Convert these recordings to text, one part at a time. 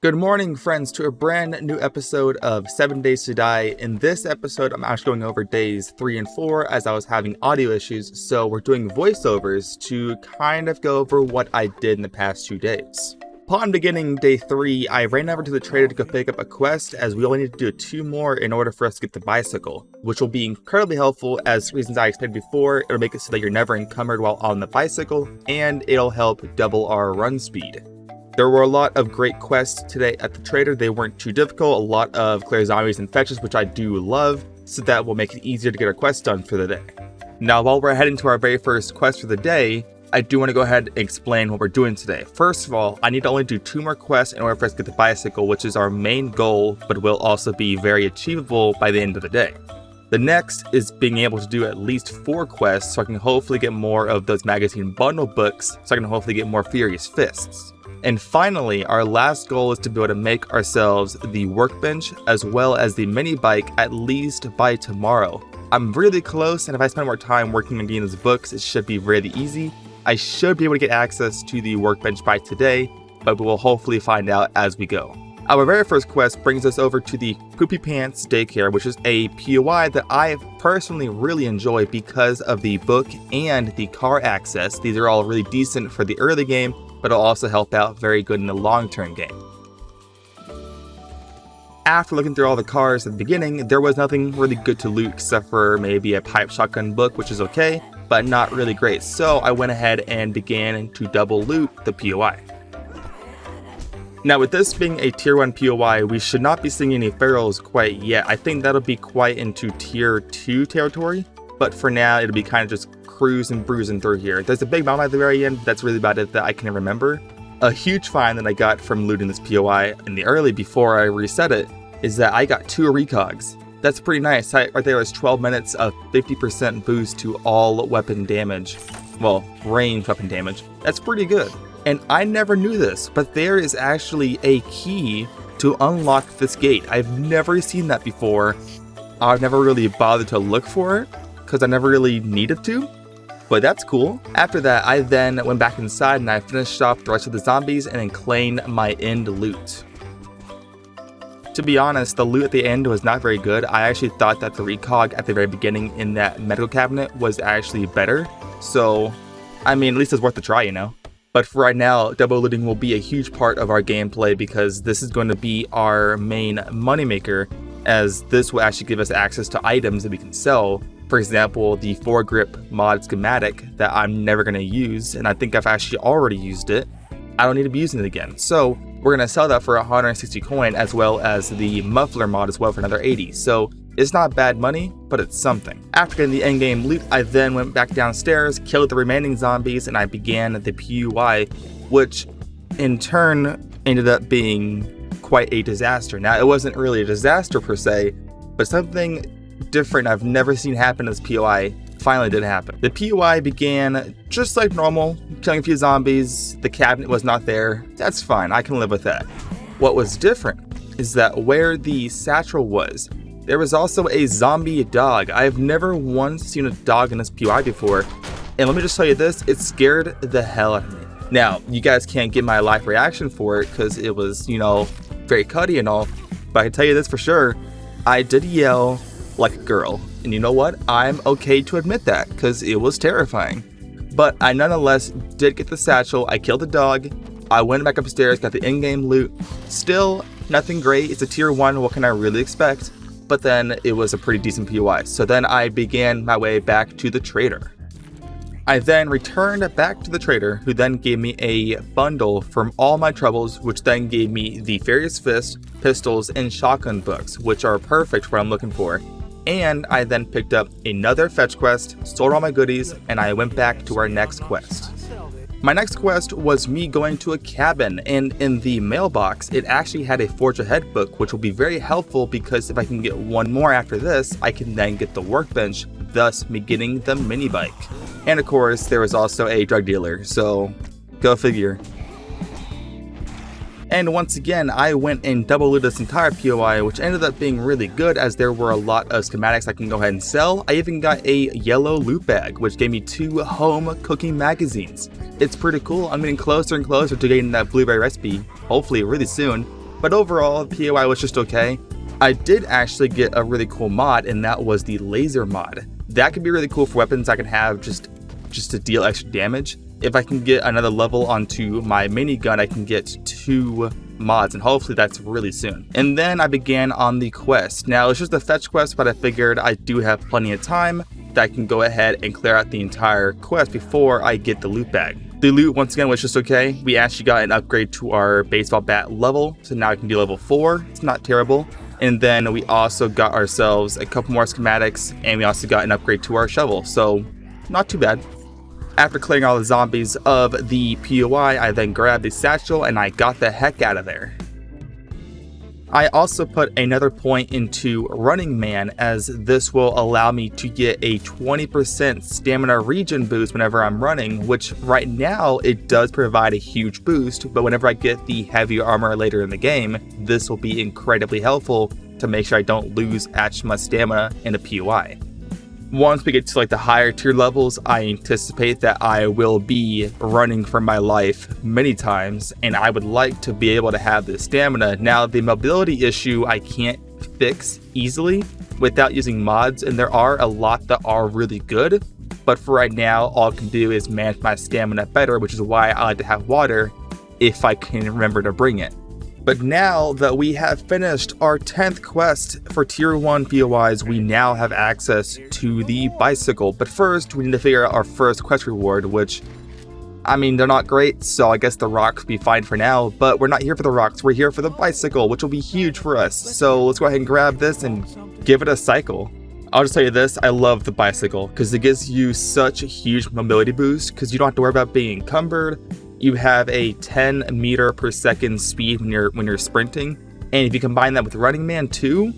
Good morning, friends, to a brand new episode of 7 Days to Die. In this episode, I'm actually going over days 3 and 4 as I was having audio issues, so we're doing voiceovers to kind of go over what I did in the past 2 days. Upon beginning day 3, I ran over to the trader to go pick up a quest as we only need to do 2 more in order for us to get the bicycle, which will be incredibly helpful as reasons I explained before. It'll make it so that you're never encumbered while on the bicycle, and it'll help double our run speed. There were a lot of great quests today at the trader. They weren't too difficult, a lot of clear zombies and fetches, which I do love, so that will make it easier to get our quest done for the day. Now, while we're heading to our very first quest for the day, I do want to go ahead and explain what we're doing today. First of all, I need to only do 2 more quests in order for us to get the bicycle, which is our main goal, but will also be very achievable by the end of the day. The next is being able to do at least 4 quests so I can hopefully get more of those magazine bundle books, so I can hopefully get more Furious Fists. And finally, our last goal is to be able to make ourselves the workbench as well as the mini bike at least by tomorrow. I'm really close, and if I spend more time working on getting these books, it should be really easy. I should be able to get access to the workbench by today, but we will hopefully find out as we go. Our very first quest brings us over to the Poopy Pants Daycare, which is a POI that I personally really enjoy because of the book and the car access. These are all really decent for the early game, but it'll also help out very good in the long-term game. After looking through all the cars at the beginning, there was nothing really good to loot except for maybe a pipe shotgun book, which is okay, but not really great. So I went ahead and began to double loot the POI. Now, with this being a tier 1 POI, we should not be seeing any ferals quite yet. I think that'll be quite into tier 2 territory, but for now it'll be kind of just cruise and bruising through here. There's a big bomb at the very end, but that's really about it that I can remember. A huge find that I got from looting this POI in the early before I reset it is that I got 2 recogs. That's pretty nice. Right there is 12 minutes of 50% boost to all weapon damage. Well, range weapon damage. That's pretty good. And I never knew this, but there is actually a key to unlock this gate. I've never seen that before. I've never really bothered to look for it because I never really needed to. But that's cool. After that, I then went back inside and I finished off the rest of the zombies and then claimed my end loot. To be honest, the loot at the end was not very good. I actually thought that the recog at the very beginning in that medical cabinet was actually better. So, I mean, at least it's worth a try, you know? But for right now, double looting will be a huge part of our gameplay because this is going to be our main moneymaker, as this will actually give us access to items that we can sell. For example, the foregrip mod schematic that I'm never going to use, and I think I've actually already used it. I don't need to be using it again. So we're going to sell that for 160 coin, as well as the muffler mod as well for another 80. So it's not bad money, but it's something. After getting the endgame loot, I then went back downstairs, killed the remaining zombies, and I began the POI, which in turn ended up being quite a disaster. Now, it wasn't really a disaster per se, but something different I've never seen happen in this POI finally did happen. The POI began just like normal, killing a few zombies. The cabinet was not there. That's fine, I can live with that. What was different is that where the satchel was, there was also a zombie dog. I've never once seen a dog in this POI before, and let me just tell you this, it scared the hell out of me. Now, you guys can't get my live reaction for it because it was, you know, very cutty and all, but I can tell you this for sure, I did yell like a girl. And you know what? I'm okay to admit that because it was terrifying. But I nonetheless did get the satchel. I killed the dog. I went back upstairs, got the in-game loot. Still nothing great. It's a tier 1. What can I really expect? But then it was a pretty decent POI. So then I began my way back to the trader. I then returned back to the trader, who then gave me a bundle from all my troubles, which then gave me the Furious Fist, pistols, and shotgun books, which are perfect for what I'm looking for. And I then picked up another fetch quest, sold all my goodies, and I went back to our next quest. My next quest was me going to a cabin, and in the mailbox, it actually had a Forge Ahead book, which will be very helpful because if I can get 1 more after this, I can then get the workbench, thus me getting the mini bike. And of course, there was also a drug dealer, so go figure. And once again, I went and double looted this entire POI, which ended up being really good as there were a lot of schematics I can go ahead and sell. I even got a yellow loot bag, which gave me 2 home cooking magazines. It's pretty cool. I'm getting closer and closer to getting that blueberry recipe, hopefully really soon. But overall, POI was just okay. I did actually get a really cool mod, and that was the laser mod. That could be really cool for weapons I can have just to deal extra damage. If I can get another level onto my minigun, I can get 2 mods, and hopefully that's really soon. And then I began on the quest. Now, it's just a fetch quest, but I figured I do have plenty of time that I can go ahead and clear out the entire quest before I get the loot bag. The loot, once again, was just okay. We actually got an upgrade to our baseball bat level, so now I can be level 4. It's not terrible. And then we also got ourselves a couple more schematics, and we also got an upgrade to our shovel, so not too bad. After clearing all the zombies of the POI, I then grabbed the satchel and I got the heck out of there. I also put another point into Running Man, as this will allow me to get a 20% stamina regen boost whenever I'm running, which right now it does provide a huge boost, but whenever I get the heavy armor later in the game, this will be incredibly helpful to make sure I don't lose as much stamina in the POI. Once we get to like the higher tier levels, I anticipate that I will be running for my life many times, and I would like to be able to have the stamina. Now, the mobility issue I can't fix easily without using mods, and there are a lot that are really good, but for right now, all I can do is manage my stamina better, which is why I like to have water if I can remember to bring it. But now that we have finished our 10th quest for tier 1 POIs, we now have access to the bicycle. But first, we need to figure out our first quest reward, which, I mean, they're not great, so I guess the rocks will be fine for now. But we're not here for the rocks, we're here for the bicycle, which will be huge for us. So let's go ahead and grab this and give it a cycle. I'll just tell you this, I love the bicycle, because it gives you such a huge mobility boost, because you don't have to worry about being encumbered. You have a 10 meter per second speed when you're sprinting, and if you combine that with Running Man too,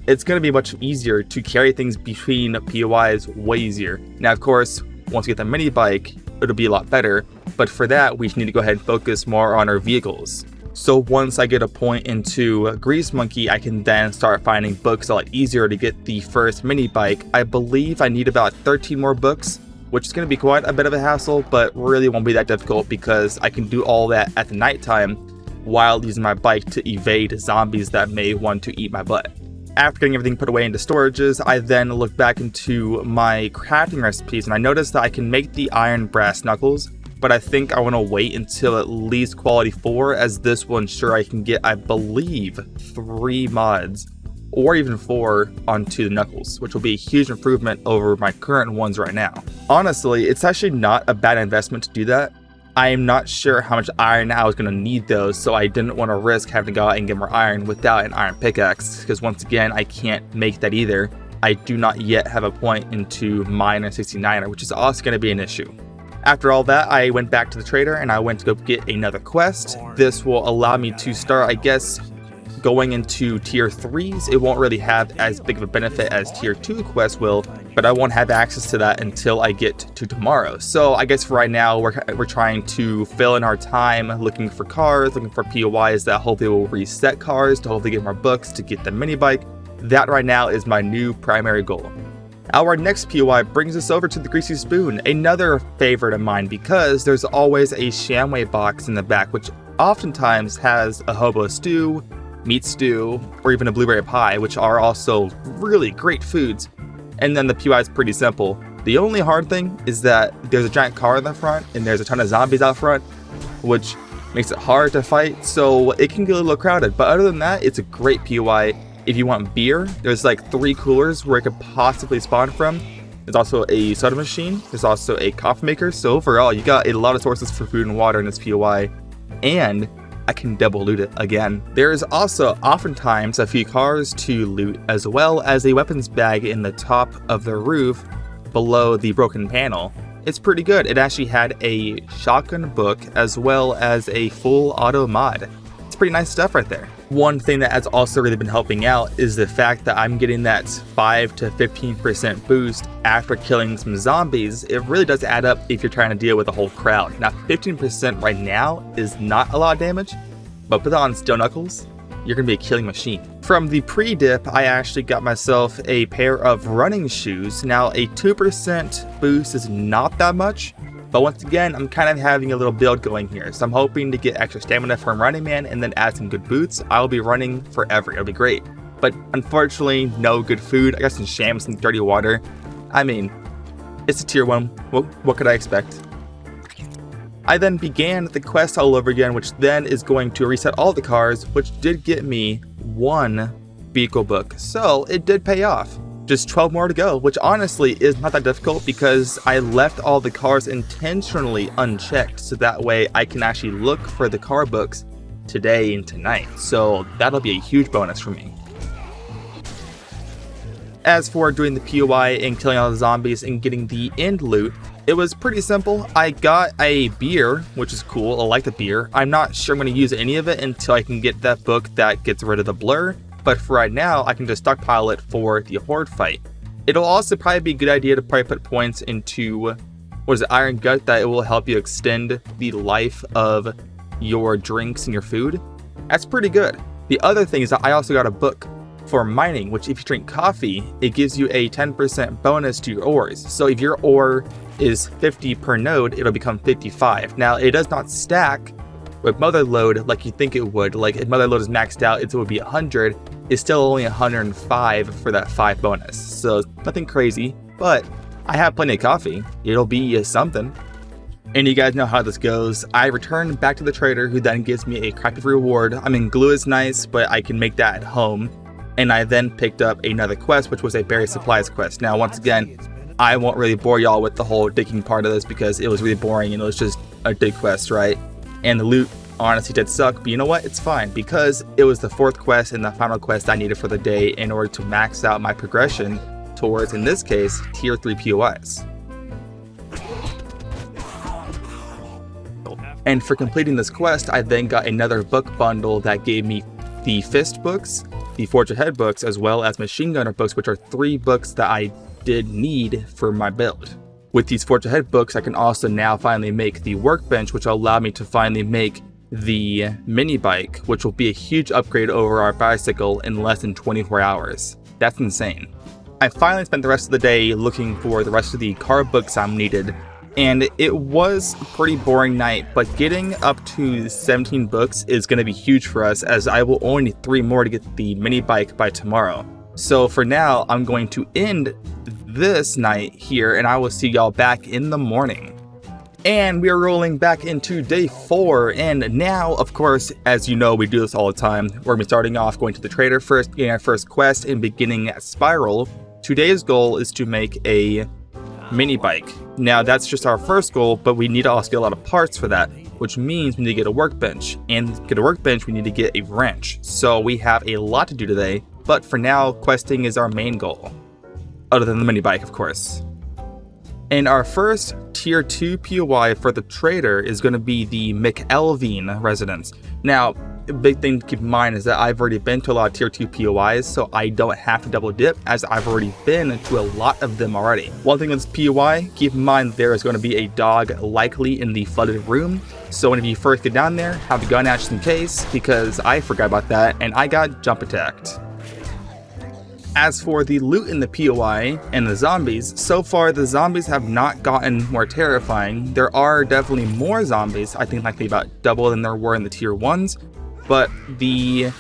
it's going to be much easier to carry things between POIs, way easier. Now, of course, once we get the mini bike, it'll be a lot better, but for that, we need to go ahead and focus more on our vehicles. So once I get a point into Grease Monkey, I can then start finding books a lot easier to get the first mini bike. I believe I need about 13 more books, which is going to be quite a bit of a hassle, but really won't be that difficult because I can do all that at the nighttime while using my bike to evade zombies that may want to eat my butt. After getting everything put away into storages, I then look back into my crafting recipes, and I noticed that I can make the iron brass knuckles, but I think I want to wait until at least quality 4, as this will ensure I can get, I believe, 3 mods or even 4 onto the knuckles, which will be a huge improvement over my current ones right now. Honestly, it's actually not a bad investment to do that. I am not sure how much iron I was going to need those, so I didn't want to risk having to go out and get more iron without an iron pickaxe, because once again, I can't make that either. I do not yet have a point into miner 69er, which is also going to be an issue. After all that, I went back to the trader and I went to go get another quest. This will allow me to start, I guess, going into tier 3s. It won't really have as big of a benefit as tier 2 quests will, but I won't have access to that until I get to tomorrow. So I guess for right now, we're trying to fill in our time looking for cars, looking for POIs that hopefully will reset cars, to hopefully get more books, to get the mini bike. That right now is my new primary goal. Our next POI brings us over to the Greasy Spoon, another favorite of mine, because there's always a Shamway box in the back, which oftentimes has a hobo stew, meat stew, or even a blueberry pie, which are also really great foods. And then the POI is pretty simple. The only hard thing is that there's a giant car in the front and there's a ton of zombies out front, which makes it hard to fight, so it can get a little crowded. But other than that, it's a great POI. If you want beer, there's like 3 coolers where it could possibly spawn from. There's also a soda machine, there's also a coffee maker, so overall you got a lot of sources for food and water in this POI, and I can double loot it again. There is also oftentimes a few cars to loot, as well as a weapons bag in the top of the roof below the broken panel. It's pretty good. It actually had a shotgun book as well as a full auto mod. It's pretty nice stuff right there. One thing that has also really been helping out is the fact that I'm getting that 5 to 15% boost after killing some zombies. It really does add up if you're trying to deal with a whole crowd. Now 15% right now is not a lot of damage, but put on Steel Knuckles, you're gonna be a killing machine. From the pre-dip, I actually got myself a pair of running shoes. Now a 2% boost is not that much, But once again, I'm kind of having a little build going here. So I'm hoping to get extra stamina from Running Man and then add some good boots. I'll be running forever. It'll be great. But unfortunately, no good food. I got some shams and dirty water. I mean, it's a tier 1. What could I expect? I then began the quest all over again, which then is going to reset all the cars, which did get me 1 vehicle book. So it did pay off. Just 12 more to go, which honestly is not that difficult because I left all the cars intentionally unchecked. So that way I can actually look for the car books today and tonight. So that'll be a huge bonus for me. As for doing the POI and killing all the zombies and getting the end loot, it was pretty simple. I got a beer, which is cool. I like the beer. I'm not sure I'm going to use any of it until I can get that book that gets rid of the blur. But for right now, I can just stockpile it for the Horde fight. It'll also probably be a good idea to probably put points into, Iron Gut, that it will help you extend the life of your drinks and your food. That's pretty good. The other thing is that I also got a book for mining, which if you drink coffee, it gives you a 10% bonus to your ores. So if your ore is 50 per node, it'll become 55. Now, it does not stack with mother load like you think it would. Like if mother load is maxed out, it would be 100. It's still only 105 for that 5 bonus. So nothing crazy, but I have plenty of coffee. It'll be something. And you guys know how this goes. I return back to the trader, who then gives me a crappy reward. I mean, glue is nice, but I can make that at home. And I then picked up another quest, which was a berry supplies quest. Now, once again, I won't really bore y'all with the whole digging part of this because it was really boring and it was just a dig quest, right? And the loot honestly did suck, but you know what? It's fine because it was the 4th quest and the final quest I needed for the day in order to max out my progression towards, in this case, tier 3 POIs. And for completing this quest, I then got another book bundle that gave me the Fist books, the Forge Ahead books, as well as Machine Gunner books, which are 3 books that I did need for my build. With these Forge Ahead books, I can also now finally make the workbench, which will allow me to finally make the mini bike, which will be a huge upgrade over our bicycle in less than 24 hours. That's insane. I finally spent the rest of the day looking for the rest of the car books I'm needed, and it was a pretty boring night, but getting up to 17 books is going to be huge for us, as I will only need 3 more to get the mini bike by tomorrow. So for now, I'm going to end this night here, and I will see y'all back in the morning. And we are rolling back into day 4, and now, of course, as you know, we do this all the time. We're going to be starting off going to the trader first, getting our first quest, and beginning at Spiral. Today's goal is to make a mini bike. Now, that's just our first goal, but we need to also get a lot of parts for that, which means we need to get a workbench. And to get a workbench, we need to get a wrench. So we have a lot to do today, but for now, questing is our main goal. Other than the mini bike, of course. And our first tier 2 POI for the trader is going to be the McElveen residence. Now, a big thing to keep in mind is that I've already been to a lot of tier 2 POIs, so I don't have to double dip, as I've already been to a lot of them already. One thing with this POI, keep in mind there is going to be a dog likely in the flooded room, so when you first get down there, have a gun out just in case, because I forgot about that and I got jump attacked. As for the loot in the POI and the zombies, so far the zombies have not gotten more terrifying. There are definitely more zombies, I think likely about double than there were in the tier 1s, but the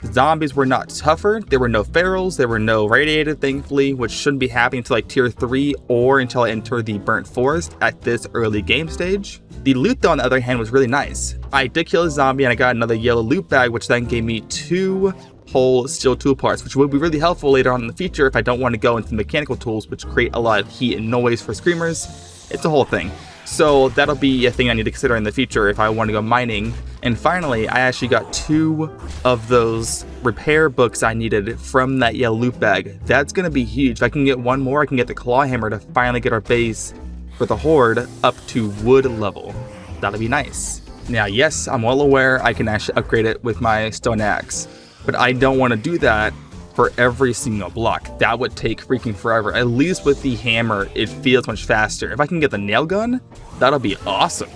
zombies were not tougher. There were no ferals, there were no radiated, thankfully, which shouldn't be happening until like tier 3 or until I enter the burnt forest at this early game stage. The loot though, on the other hand, was really nice. I did kill a zombie and I got another yellow loot bag, which then gave me 2 whole steel tool parts, which will be really helpful later on in the future if I don't want to go into the mechanical tools, which create a lot of heat and noise for screamers. It's a whole thing. So that'll be a thing I need to consider in the future if I want to go mining. And finally, I actually got 2 of those repair books I needed from that yellow loot bag. That's going to be huge. If I can get 1 more, I can get the claw hammer to finally get our base for the Horde up to wood level. That'll be nice. Now, yes, I'm well aware I can actually upgrade it with my stone axe, but I don't want to do that for every single block. That would take freaking forever. At least with the hammer, it feels much faster. If I can get the nail gun, that'll be awesome.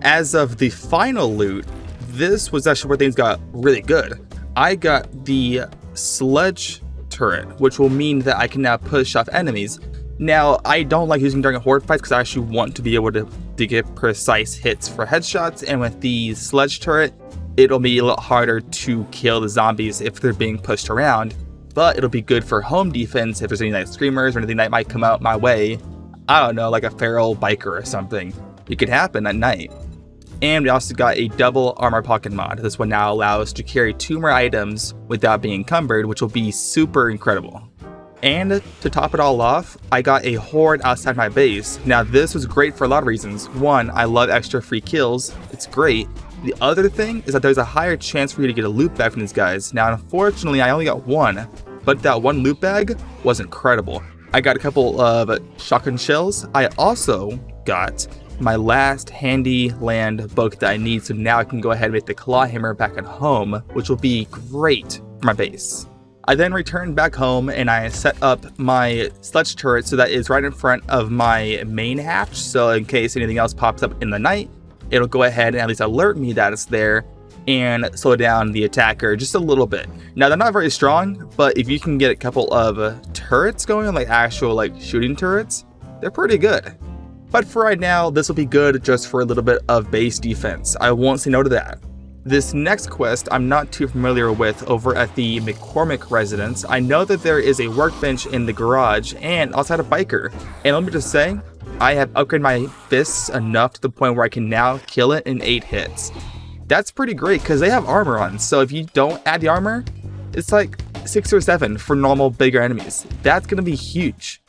As of the final loot, this was actually where things got really good. I got the sledge turret, which will mean that I can now push off enemies. Now, I don't like using during a horde fight because I actually want to be able to to get precise hits for headshots, and with the sledge turret, it'll be a lot harder to kill the zombies if they're being pushed around, but it'll be good for home defense if there's any like screamers or anything that might come out my way. I don't know, like a feral biker or something. It could happen at night. And we also got a double armor pocket mod. This one now allows us to carry 2 more items without being encumbered, which will be super incredible. And to top it all off, I got a Horde outside my base. Now this was great for a lot of reasons. One, I love extra free kills. It's great. The other thing is that there's a higher chance for you to get a loot bag from these guys. Now unfortunately, I only got 1, but that 1 loot bag was incredible. I got a couple of shotgun shells. I also got my last handy land book that I need, so now I can go ahead and make the claw hammer back at home, which will be great for my base. I then returned back home and I set up my sledge turret so that is right in front of my main hatch, so in case anything else pops up in the night, it'll go ahead and at least alert me that it's there and slow down the attacker just a little bit. Now they're not very strong, but if you can get a couple of turrets going, like actual like shooting turrets, they're pretty good. But for right now, this will be good just for a little bit of base defense. I won't say no to that. This next quest I'm not too familiar with over at the McCormick residence. I know that there is a workbench in the garage and also had a biker. And let me just say, I have upgraded my fists enough to the point where I can now kill it in 8 hits. That's pretty great because they have armor on. So if you don't add the armor, it's like 6 or 7 for normal bigger enemies. That's going to be huge.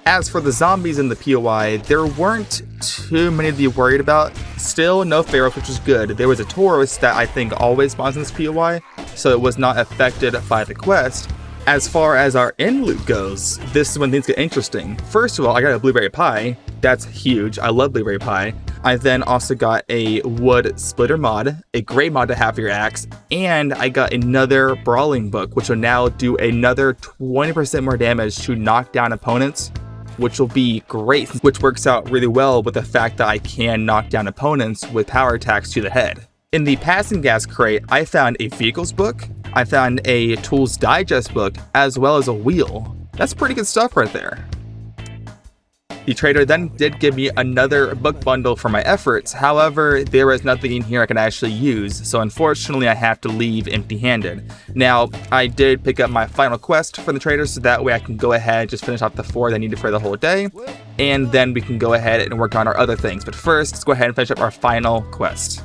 As for the zombies in the POI, there weren't too many to be worried about. Still, no pharaohs, which is good. There was a Taurus that I think always spawns in this POI, so it was not affected by the quest. As far as our end loot goes, this is when things get interesting. First of all, I got a blueberry pie. That's huge. I love blueberry pie. I then also got a wood splitter mod, a great mod to have for your axe, and I got another brawling book, which will now do another 20% more damage to knock down opponents, which will be great, which works out really well with the fact that I can knock down opponents with power attacks to the head. In the passing gas crate, I found a vehicles book, I found a tools digest book, as well as a wheel. That's pretty good stuff right there. The trader then did give me another book bundle for my efforts, however, there was nothing in here I can actually use, so unfortunately I have to leave empty-handed. Now, I did pick up my final quest for the trader, so that way I can go ahead and just finish off the 4 that I needed for the whole day, and then we can go ahead and work on our other things. But first, let's go ahead and finish up our final quest.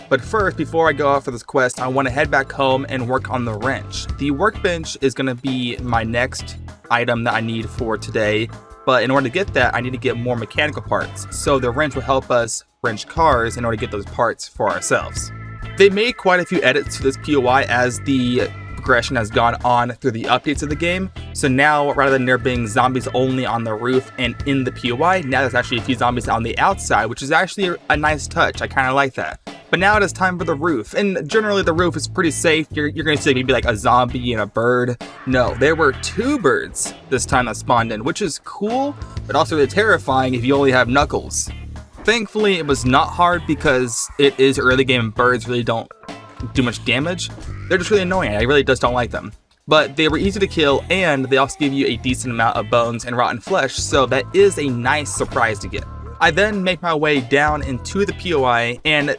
But first, before I go out for this quest, I want to head back home and work on the wrench. The workbench is going to be my next item that I need for today. But in order to get that, I need to get more mechanical parts. So the wrench will help us wrench cars in order to get those parts for ourselves. They made quite a few edits to this POI as the progression has gone on through the updates of the game. So now, rather than there being zombies only on the roof and in the POI, now there's actually a few zombies on the outside, which is actually a nice touch. I kind of like that. But now it is time for the roof, and generally the roof is pretty safe. You're going to see maybe like a zombie and a bird. No, there were 2 birds this time that spawned in, which is cool, but also really terrifying if you only have Knuckles. Thankfully, it was not hard because it is early game and birds really don't do much damage. They're just really annoying. I really just don't like them. But they were easy to kill, and they also give you a decent amount of bones and rotten flesh, so that is a nice surprise to get. I then make my way down into the POI, and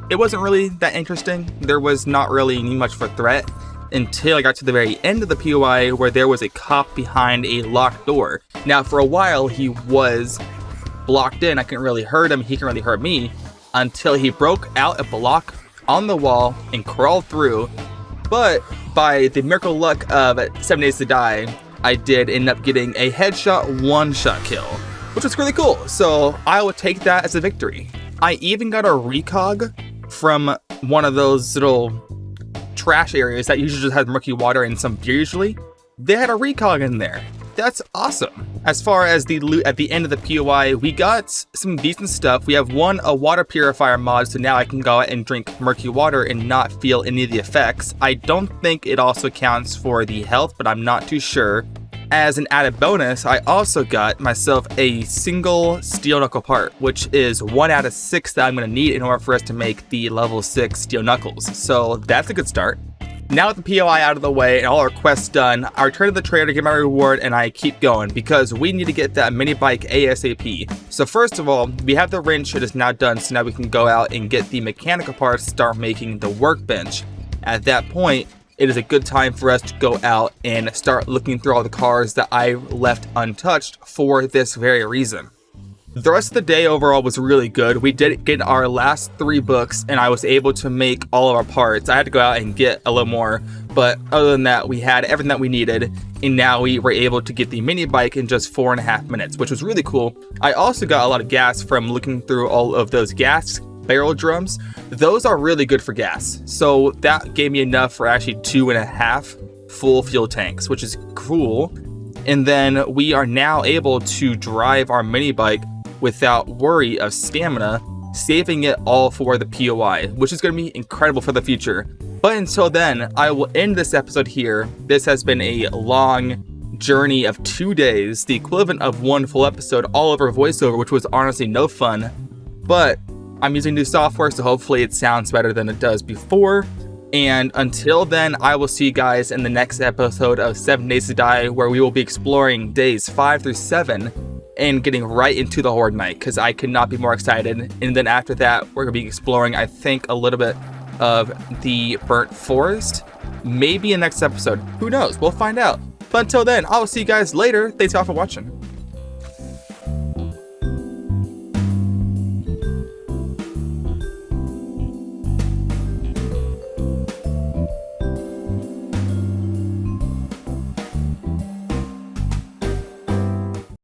it wasn't really that interesting. There was not really much of a threat until I got to the very end of the POI where there was a cop behind a locked door. Now for a while he was blocked in. I couldn't really hurt him, he couldn't really hurt me, until he broke out a block on the wall and crawled through. But by the miracle luck of 7 Days to Die, I did end up getting a headshot one-shot kill, which was really cool. So I would take that as a victory. I even got a recog from one of those little trash areas that usually just has murky water and some beer usually. They had a recog in there. That's awesome. As far as the loot at the end of the POI, we got some decent stuff. We have a water purifier mod, so now I can go out and drink murky water and not feel any of the effects. I don't think it also counts for the health, but I'm not too sure. As an added bonus, I also got myself a single steel knuckle part, which is 1 out of 6 that I'm going to need in order for us to make the level 6 steel knuckles. So that's a good start. Now with the POI out of the way and all our quests done, I return to the trader to get my reward and I keep going because we need to get that mini bike ASAP. So first of all, we have the wrench that is now done, so now we can go out and get the mechanical parts to start making the workbench. At that point, it is a good time for us to go out and start looking through all the cars that I left untouched for this very reason. The rest of the day overall was really good. We did get our last 3 books and I was able to make all of our parts. I had to go out and get a little more, but other than that, we had everything that we needed, and now we were able to get the mini bike in just 4.5 minutes, which was really cool. I also got a lot of gas from looking through all of those gas barrel drums. Those are really good for gas, so that gave me enough for actually 2.5 full fuel tanks, which is cool. And then we are now able to drive our mini bike without worry of stamina, saving it all for the POI, which is going to be incredible for the future. But until then, I will end this episode here. This has been a long journey of 2 days, the equivalent of 1 full episode all over voiceover, which was honestly no fun. But I'm using new software, so hopefully it sounds better than it does before. And until then, I will see you guys in the next episode of 7 Days to Die, where we will be exploring days 5 through 7 and getting right into the Horde night, because I could not be more excited. And then after that, we're going to be exploring, I think, a little bit of the Burnt Forest. Maybe in next episode. Who knows? We'll find out. But until then, I'll see you guys later. Thanks all for watching.